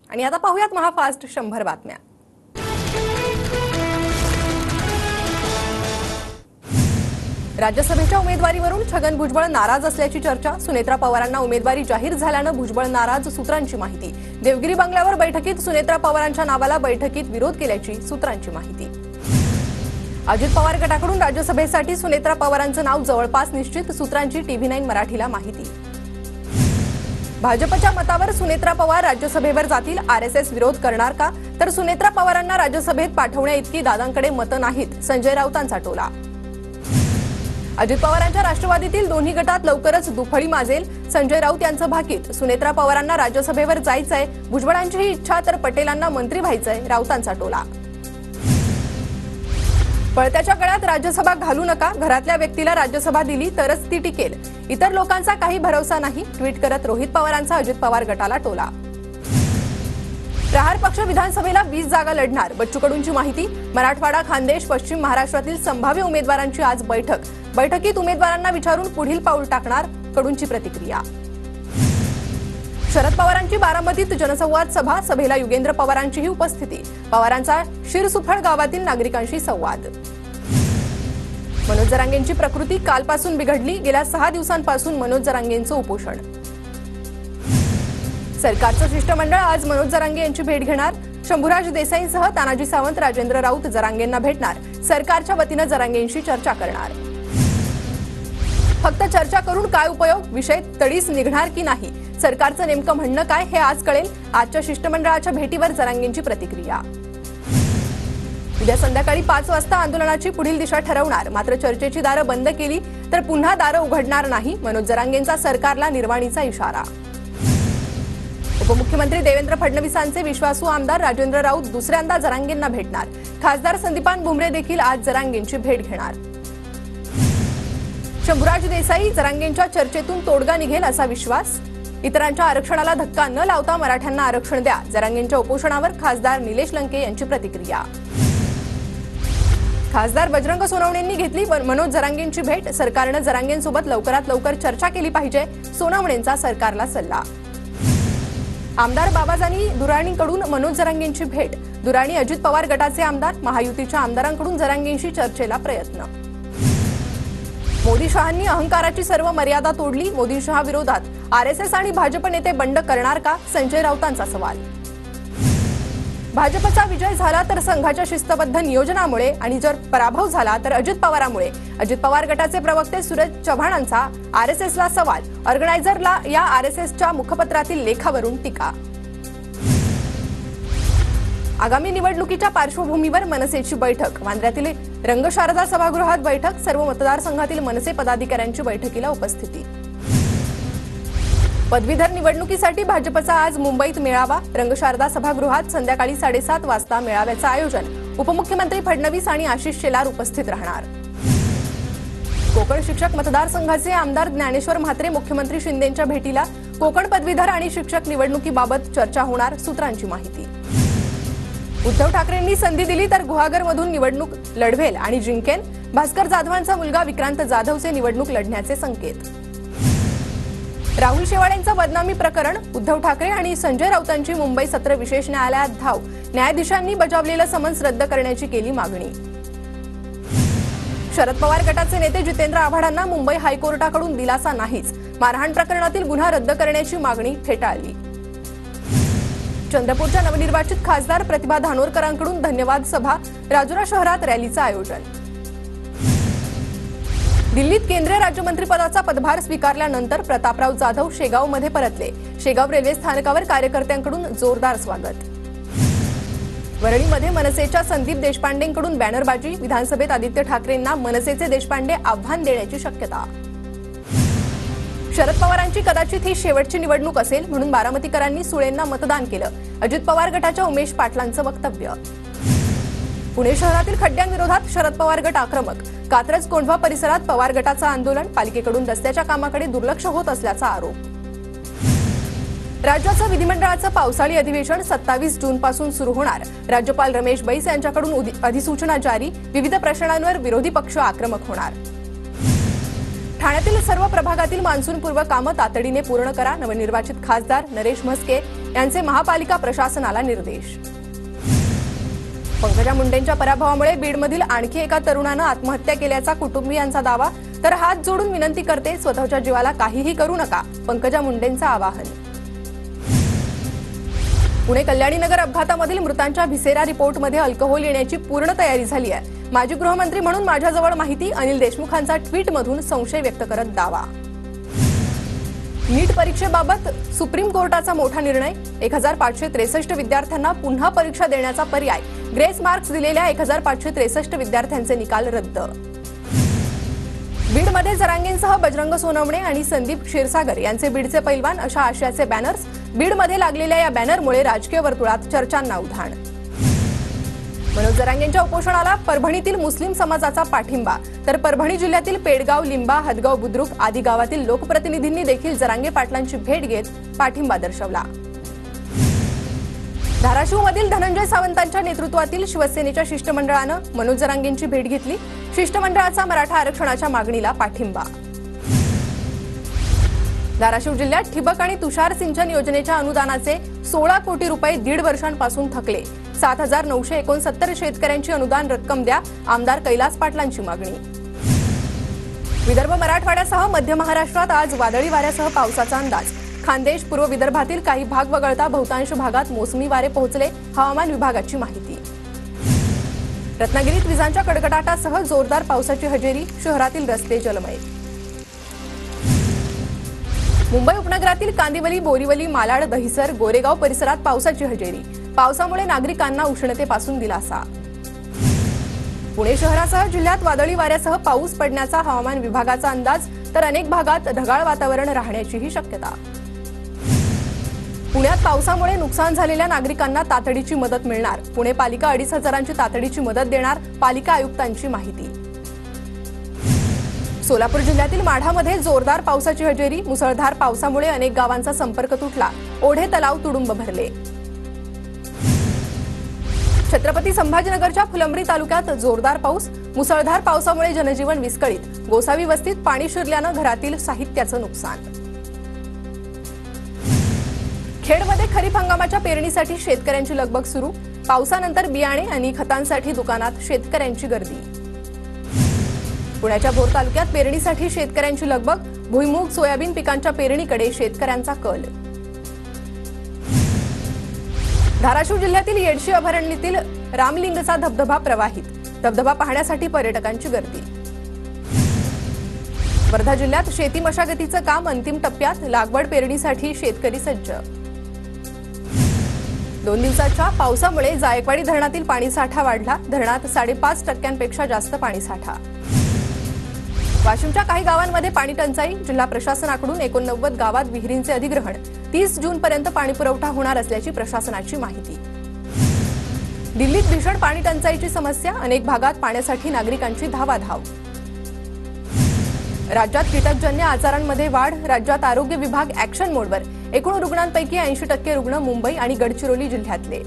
आणि आता पाहूयात महाफास्ट 100 बातम्या। राज्यसभेच्या उमेदवारीवरून छगन भुजबळ नाराज असल्याची चर्चा। सुनेत्रा पवारांना उमेदवारी जाहीर झाल्याने भुजबळ नाराज, सूत्रांची माहिती। देवगिरी बंगल्यावर बैठकीत सुनेत्रा पवारांच्या नावाला बैठकीत विरोध केल्याची सूत्रांची माहिती। अजित पवार गटाकडून राज्यसभेसाठी सुनेत्रा पवारांचं नाव जवळपास निश्चित, सूत्रांची TV9 मराठीला माहिती। भाजपच्या मतावर सुनेत्रा पवार राज्यसभेवर जातील, RSS विरोध करणार का? तर सुनेत्रा पवारांना राज्यसभेत पाठवण्या इतकी दादांकडे मतं नाहीत, संजय राऊतांचा टोला। अजित पवारांच्या राष्ट्रवादीतील दोन्ही गटात लवकरच दुफळी माजेल, संजय राऊत यांचं भाकीत। सुनेत्रा पवारांना राज्यसभेवर जायचंय, भुजबळांची ही इच्छा, तर पटेलांना मंत्री व्हायचंय, राऊतांचा टोला। पळत्याच्या गळ्यात राज्यसभा घालू नका, घरातल्या व्यक्तीला राज्यसभा दिली तरच ती टिकेल, इतर लोकांचा काही भरोसा नाही, ट्विट करत रोहित पवारांचा अजित पवार गटाला टोला। प्रहार पक्ष विधानसभेला 20 जागा लढणार, बच्चू कडूंची माहिती। मराठवाडा, खानदेश, पश्चिम महाराष्ट्रातील संभाव्य उमेदवारांची आज बैठक, बैठकीत उमेदवारांना विचारून पुढील पाऊल टाकणार, कडूंची प्रतिक्रिया। शरद पवारांची बारामतीत जनसंवाद सभा, सभेला युगेंद्र पवारांचीही उपस्थिती। पवारांचा शिरसुफळ गावातील नागरिकांशी संवाद। मनोज जरांगेंची प्रकृती कालपासून बिघडली, गेल्या 6 दिवसांपासून मनोज जरांगेंचं उपोषण। सरकारचं शिष्टमंडळ आज मनोज जरांगे यांची भेट घेणार, शंभूराज देसाईंसह तानाजी सावंत, राजेंद्र राऊत जरांगेंना भेटणार, सरकारच्या वतीनं जरांगेंशी चर्चा करणार। फक्त चर्चा करून काय उपयोग, विषय तडीस निघणार की नाही, सरकारचं नेमकं म्हणणं काय हे आज कळेल, आजच्या शिष्टमंडळाच्या भेटीवर जरांगेंची प्रतिक्रिया। उद्या संध्याकाळी 5 वाजता आंदोलनाची पुढील दिशा ठरवणार, मात्र चर्चेची दारं बंद केली तर पुन्हा दारं उघडणार नाही, मनोज जरांगेंचा सरकारला निर्वाणीचा इशारा। उपमुख्यमंत्री देवेंद्र फडणवीसांचे विश्वासू आमदार राजेंद्र राऊत दुसऱ्यांदा जरांगेंना भेटणार, खासदार संदीपान भुमरे देखील आज जरांगेंची भेट घेणार। शंभूराज देसाई, जरांगेंच्या चर्चेतून तोडगा निघेल असा विश्वास। इतरांच्या आरक्षणाला धक्का न लावता मराठ्यांना आरक्षण द्या, जरांगेंच्या उपोषणावर खासदार निलेश लंके यांची प्रतिक्रिया। खासदार बजरंग सोनवणेंनी घेतली मनोज जरांगेंची भेट, सरकारनं जरांगेंसोबत लवकरात लवकर चर्चा केली पाहिजे, सोनवणेंचा सरकारला सल्ला। आमदार बाबाजानी दुराणीकडून मनोज जरांगेंची भेट, दुराणी अजित पवार गटाचे आमदार, महायुतीच्या आमदारांकडून जरांगेंशी चर्चेला प्रयत्न। मोदी शहांनी अहंकाराची सर्व मर्यादा तोडली, मोदी शहा विरोधात RSS आणि भाजप नेते बंड करणार का, संजय राऊतांचा सवाल। भाजपचा विजय झाला तर संघाच्या शिस्तबद्ध नियोजनामुळे आणि जर पराभव झाला तर अजित पवारांमुळे, अजित पवार गटाचे प्रवक्ते सूरज चव्हाणांचा RSSला सवाल, ऑर्गनायझरला या RSSच्या मुखपत्रातील लेखावरून टीका। आगामी निवडणुकीच्या पार्श्वभूमीवर मनसेची बैठक, वांद्र्यातील रंगशारदा सभागृहात बैठक, सर्व मतदारसंघातील मनसे पदाधिकाऱ्यांची बैठकीला उपस्थिती। पदवीधर निवडणुकीसाठी भाजपचा आज मुंबईत मेळावा, रंगशारदा सभागृहात संध्याकाळी 7:30 वाजता मेळाव्याचं आयोजन, उपमुख्यमंत्री फडणवीस आणि आशिष शेलार उपस्थित राहणार। कोकण शिक्षक मतदारसंघाचे आमदार ज्ञानेश्वर म्हात्रे मुख्यमंत्री शिंदेंच्या भेटीला, कोकण पदवीधर आणि शिक्षक निवडणुकीबाबत चर्चा होणार, सूत्रांची माहिती। उद्धव ठाकरेंनी संधी दिली तर गुहागरमधून निवडणूक लढवेल आणि जिंकेल, भास्कर जाधवांचा मुलगा विक्रांत जाधवचे निवडणूक लढण्याचे संकेत। राहुल शेवाळेंचं बदनामी प्रकरण, उद्धव ठाकरे आणि संजय राऊतांची मुंबई सत्र विशेष न्यायालयात धाव, न्यायाधीशांनी बजावलेलं समन्स रद्द करण्याची केली मागणी। शरद पवार गटाचे नेते जितेंद्र आव्हाडांना मुंबई हायकोर्टाकडून दिलासा नाहीच, मारहाण प्रकरणातील गुन्हा रद्द करण्याची मागणी फेटाळली। चंद्रपूरच्या नवनिर्वाचित खासदार प्रतिभा धानोरकरांकडून धन्यवाद सभा, राजुरा शहरात रॅलीचं आयोजन। दिल्लीत केंद्रीय राज्यमंत्रीपदाचा पदभार स्वीकारल्यानंतर प्रतापराव जाधव शेगावमध्ये परतले, शेगाव रेल्वे स्थानकावर कार्यकर्त्यांकडून जोरदार स्वागत। वरळीमध्ये मनसेच्या संदीप देशपांडेंकडून बॅनरबाजी, विधानसभेत आदित्य ठाकरेंना मनसेचे देशपांडे आव्हान देण्याची शक्यता। शरद पवारांची कदाचित ही शेवटची निवडणूक असेल म्हणून बारामतीकरांनी सुळेंना मतदान केलं, अजित पवार गटाच्या उमेश पाटलांचं वक्तव्य। पुणे शहरातील खड्ड्यांविरोधात शरद पवार गट आक्रमक, कात्रज कोंढवा परिसरात पवार गटाचं आंदोलन, पालिकेकडून रस्त्याच्या कामाकडे दुर्लक्ष होत असल्याचा आरोप। राज्याचं विधिमंडळाचं पावसाळी अधिवेशन 27 जूनपासून सुरू होणार, राज्यपाल रमेश बैस यांच्याकडून अधिसूचना जारी, विविध प्रश्नांवर विरोधी पक्ष आक्रमक होणार। ठाण्यातील सर्व प्रभागातील मान्सूनपूर्व कामं तातडीने पूर्ण करा, नवनिर्वाचित खासदार नरेश म्हस्के यांचे महापालिका प्रशासनाला निर्देश. पंकजा मुंडेंच्या पराभवामुळे बीडमधील आणखी एका तरुणानं आत्महत्या केल्याचा कुटुंबियांचा दावा. तर हात जोडून विनंती करते, स्वतःच्या जीवाला काहीही करू नका, पंकजा मुंडेंचं आवाहन. पुणे कल्याणीनगर अपघातामधील मृतांच्या भिसेरा रिपोर्टमध्ये अल्कोहोल येण्याची पूर्ण तयारी झाली आहे. माजी गृहमंत्री म्हणून माझ्याजवळ माहिती, अनिल देशमुखांचा ट्विटमधून संशय व्यक्त करत दावा. नीट परीक्षेबाबत सुप्रीम कोर्टाचा मोठा निर्णय. 1563 विद्यार्थ्यांना पुन्हा परीक्षा देण्याचा पर्याय. ग्रेस मार्क्स दिलेल्या 1563 विद्यार्थ्यांचे निकाल रद्द. बीडमध्ये जरांगेंसह बजरंग सोनवणे आणि संदीप क्षीरसागर यांचे बीडचे पैलवान अशा आशयाचे बॅनर्स. बीडमध्ये लागलेल्या या बॅनरमुळे राजकीय वर्तुळात चर्चांना उधाण. मनोज जरांगेंच्या उपोषणाला परभणीतील मुस्लिम समाजाचा पाठिंबा. तर परभणी जिल्ह्यातील पेडगाव, लिंबा, हदगाव, बुद्रुक आदी गावातील लोकप्रतिनिधींनी देखील जरांगे पाटलांची भेट घेत पाठिंबा दर्शवला. धाराशिवमधील धनंजय सावंतांच्या नेतृत्वातील शिवसेनेच्या शिष्टमंडळानं मनोज जरांगेंची भेट घेतली. शिष्टमंडळाचा मराठा आरक्षणाच्या मागणीला पाठिंबा. धाराशिव जिल्ह्यात ठिबक आणि तुषार सिंचन योजनेच्या अनुदानाचे 16 कोटी रुपये 1.5 वर्षांपासून थकले. 7,969 शेतकऱ्यांची अनुदान रक्कम द्या, आमदार कैलास पाटलांची मागणी. विदर्भ, मराठवाड्यासह मध्य महाराष्ट्रात आज वादळी वाऱ्यासह पावसाचा अंदाज. खानदेश, पूर्व विदर्भातील काही भाग वगळता बहुतांश भागात मोसमी वारे पोहोचले, हवामान विभागाची माहिती. रत्नागिरीत विजांच्या कडकडाटासह जोरदार पावसाची हजेरी, शहरातील रस्ते जलमय. मुंबई उपनगरातील कांदिवली, बोरीवली, मालाड, दहिसर, गोरेगाव परिसरात पावसाची हजेरी. पावसामुळे नागरिकांना उष्णतेपासून दिलासा. पुणे शहरासह जिल्ह्यात वादळी वाऱ्यासह पाऊस पडण्याचा हवामान विभागाचा अंदाज. तर अनेक भागात ढगाळ वातावरण राहण्याचीही शक्यता. पुण्यात पावसामुळे नुकसान झालेल्या नागरिकांना तातडीची मदत मिळणार. पुणे पालिका 2,500ची तातडीची मदत देणार, पालिका आयुक्तांची माहिती. सोलापूर जिल्ह्यातील माढामध्ये जोरदार पावसाची हजेरी. मुसळधार पावसामुळे अनेक गावांचा संपर्क तुटला, ओढे तलाव तुडुंब भरले. छत्रपती संभाजीनगरच्या फुलंब्री तालुक्यात जोरदार पाऊस. मुसळधार पावसामुळे जनजीवन विस्कळीत. गोसावी वस्तीत पाणी शिरल्यानं घरातील साहित्याचं नुकसान. खेडमध्ये खरीप हंगामाच्या पेरणीसाठी शेतकऱ्यांची लगबग सुरू. पावसानंतर बियाणे आणि खतांसाठी दुकानात शेतकऱ्यांची गर्दी. पुण्याच्या भोर तालुक्यात पेरणीसाठी शेतकऱ्यांची लगबग. भुईमूग, सोयाबीन पिकांच्या पेरणीकडे शेतकऱ्यांचा कल. धाराशिव जिल्ह्यातील येडशी अभयारण्यातील रामलिंगचा धबधबा प्रवाहित. धबधबा पाहण्यासाठी पर्यटकांची गर्दी. वर्धा जिल्ह्यात शेती मशागतीचं काम अंतिम टप्प्यात. लागवड पेरणीसाठी शेतकरी सज्ज. 2 दिवसाच्या पावसामुळे जायकवाडी धरणातील पाणीसाठा वाढला. धरणात 5.5% जास्त पाणीसाठा. वाशिमच्या काही गावांमध्ये पाणी टंचाई. जिल्हा प्रशासनाकडून 89 गावात विहिरींचे अधिग्रहण. 30 जूनपर्यंत पाणीपुरवठा होणार असल्याची प्रशासनाची माहिती. दिल्लीत भीषण पाणी टंचाईची समस्या. अनेक भागात पाण्यासाठी नागरिकांची धावाधाव. राज्यात कीटकजन्य आजारांमध्ये वाढ. राज्यात आरोग्य विभाग ऍक्शन मोडवर. एकूण रुग्णांपैकी 80% रुग्ण मुंबई आणि गडचिरोली जिल्ह्यातले.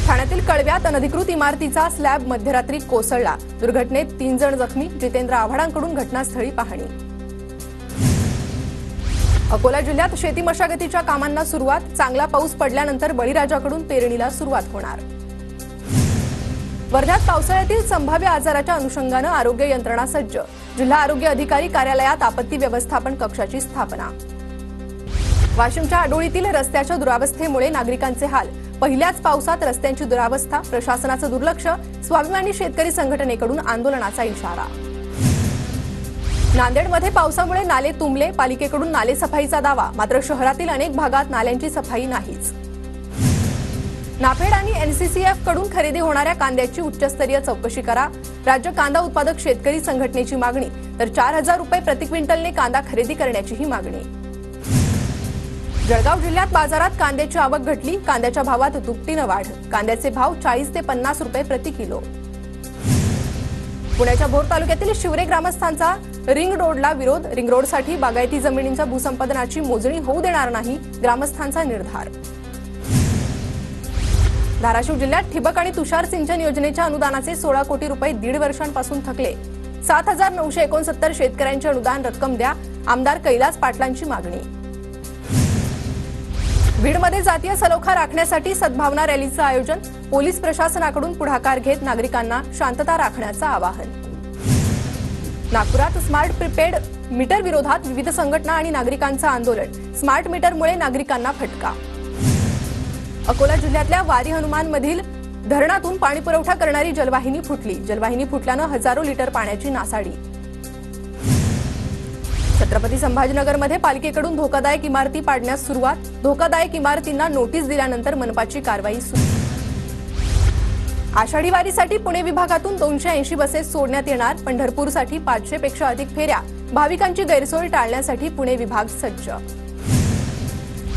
ठाण्यातील कळव्यात अनधिकृत इमारतीचा स्लॅब मध्यरात्री कोसळला. दुर्घटनेत 3 जण जखमी. जितेंद्र आव्हाडांकडून घटनास्थळी पाहणी. अकोला जिल्ह्यात शेती मशागतीच्या कामांना सुरुवात. चांगला पाऊस पडल्यानंतर बळीराजाकडून पेरणीला सुरुवात होणार. वर्ध्यात पावसाळ्यातील संभाव्य आजाराच्या अनुषंगानं आरोग्य यंत्रणा सज्ज. जिल्हा आरोग्य अधिकारी कार्यालयात आपत्ती व्यवस्थापन कक्षाची स्थापना. वाशिमच्या आडोळीतील रस्त्याच्या दुरावस्थेमुळे नागरिकांचे हाल. पहिल्याच पावसात रस्त्यांची दुरावस्था. प्रशासनाचं दुर्लक्ष. स्वाभिमानी शेतकरी संघटनेकडून आंदोलनाचा इशारा. नांदेडमध्ये पावसामुळे नाले तुंबले. पालिकेकडून नाले सफाईचा दावा. मात्र शहरातील अनेक भागात नाल्यांची सफाई नाहीच. नाफेड आणि एनसीसीएफ कडून खरेदी होणाऱ्या कांद्याची उच्चस्तरीय चौकशी करा. राज्य कांदा उत्पादक शेतकरी संघटनेची मागणी. तर 4,000 रुपये प्रति क्विंटलने कांदा खरेदी करण्याचीही मागणी. जळगाव जिल्ह्यात बाजारात कांद्याची आवक घटली. कांद्याच्या भावात दुपटीनं वाढ. कांद्याचे भाव 40 ते 50 रुपये प्रति किलो. पुण्याच्या भोर तालुक्यातील शिवरे ग्रामस्थांचा रिंग रोडला विरोध. रिंग रोडसाठी बागायती जमिनींच्या भूसंपादनाची मोजणी होऊ देणार नाही. ग्रामस्थांचा निर्धार. धाराशिव जिल्ह्यात ठिबक आणि तुषार सिंचन योजनेच्या अनुदानाचे 16 कोटी रुपये 1.5 वर्षांपासून थकले. 7,969 शेतकऱ्यांची अनुदान रक्कम द्या, आमदार कैलास पाटलांची मागणी. बीडमध्ये जातीय सलोखा राखण्यासाठी सद्भावना रॅलीचं आयोजन, पोलीस प्रशासनाकडून पुढाकार घेत नागरिकांना शांतता राखण्याचं आवाहन. नागपुरात स्मार्ट प्रीपेड मीटर विरोधात विविध संघटना आणि नागरिकांचं आंदोलन, स्मार्ट मीटरमुळे नागरिकांना फटका. अकोला जिल्ह्यातल्या वारी हनुमानमधील धरणातून पाणी पुरवठा करणारी जलवाहिनी फुटली. जलवाहिनी फुटल्यानं हजारो लिटर पाण्याची नासाडी. छत्रपती संभाजीनगरमध्ये पालिकेकडून धोकादायक इमारती पाडण्यास सुरुवात, धोकादायक इमारतींना नोटीस दिल्यानंतर मनपाची कारवाई सुरू. आषाढी वारीसाठी पुणे विभागातून 280 बसेस सोडण्यात येणार. पंढरपूरसाठी 500 पेक्षा अधिक फेऱ्या, भाविकांची गैरसोय टाळण्यासाठी पुणे विभाग सज्ज.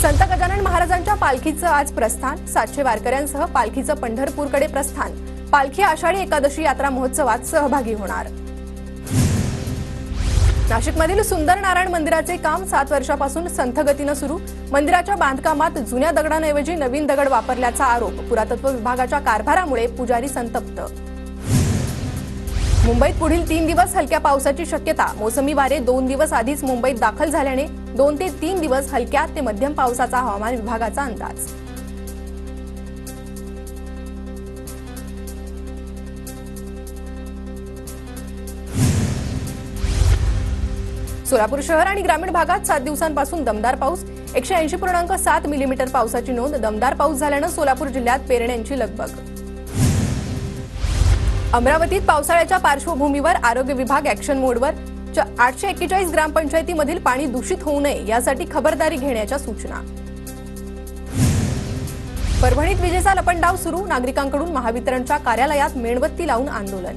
संत गजानन महाराजांच्या पालखीचं आज प्रस्थान, 700 वारकऱ्यांसह पालखीचं पंढरपूरकडे प्रस्थान. पालखी आषाढी एकादशी यात्रा महोत्सवात सहभागी होणार. नाशिकमधील सुंदर नारायण मंदिराचे काम 7 वर्षापासून संथ गतीनं सुरू. मंदिराच्या बांधकामात जुन्या दगडांऐवजी नवीन दगड वापरल्याचा आरोप. पुरातत्व विभागाच्या कारभारामुळे पुजारी संतप्त. मुंबईत पुढील 3 दिवस हलक्या पावसाची शक्यता. मोसमी वारे 2 दिवस आधीच मुंबईत दाखल झाल्याने 2 ते 3 दिवस हलक्या ते मध्यम पावसाचा हवामान विभागाचा अंदाज. सोलापूर शहर आणि ग्रामीण भागात 7 दिवसांपासून दमदार पाऊस. 180.7 मिलीमीटर पावसाची नोंद. दमदार पाऊस झाल्यानं सोलापूर जिल्ह्यात पेरण्यांची लगबग. अमरावतीत पावसाळ्याच्या पार्श्वभूमीवर आरोग्य विभाग ॲक्शन मोडवर. 841 ग्रामपंचायतीमधील पाणी दूषित होऊ नये यासाठी खबरदारी घेण्याच्या सूचना. परभणीत विजेचा लपंडाव सुरू. नागरिकांकडून महावितरणच्या कार्यालयात मेणबत्ती लावून आंदोलन.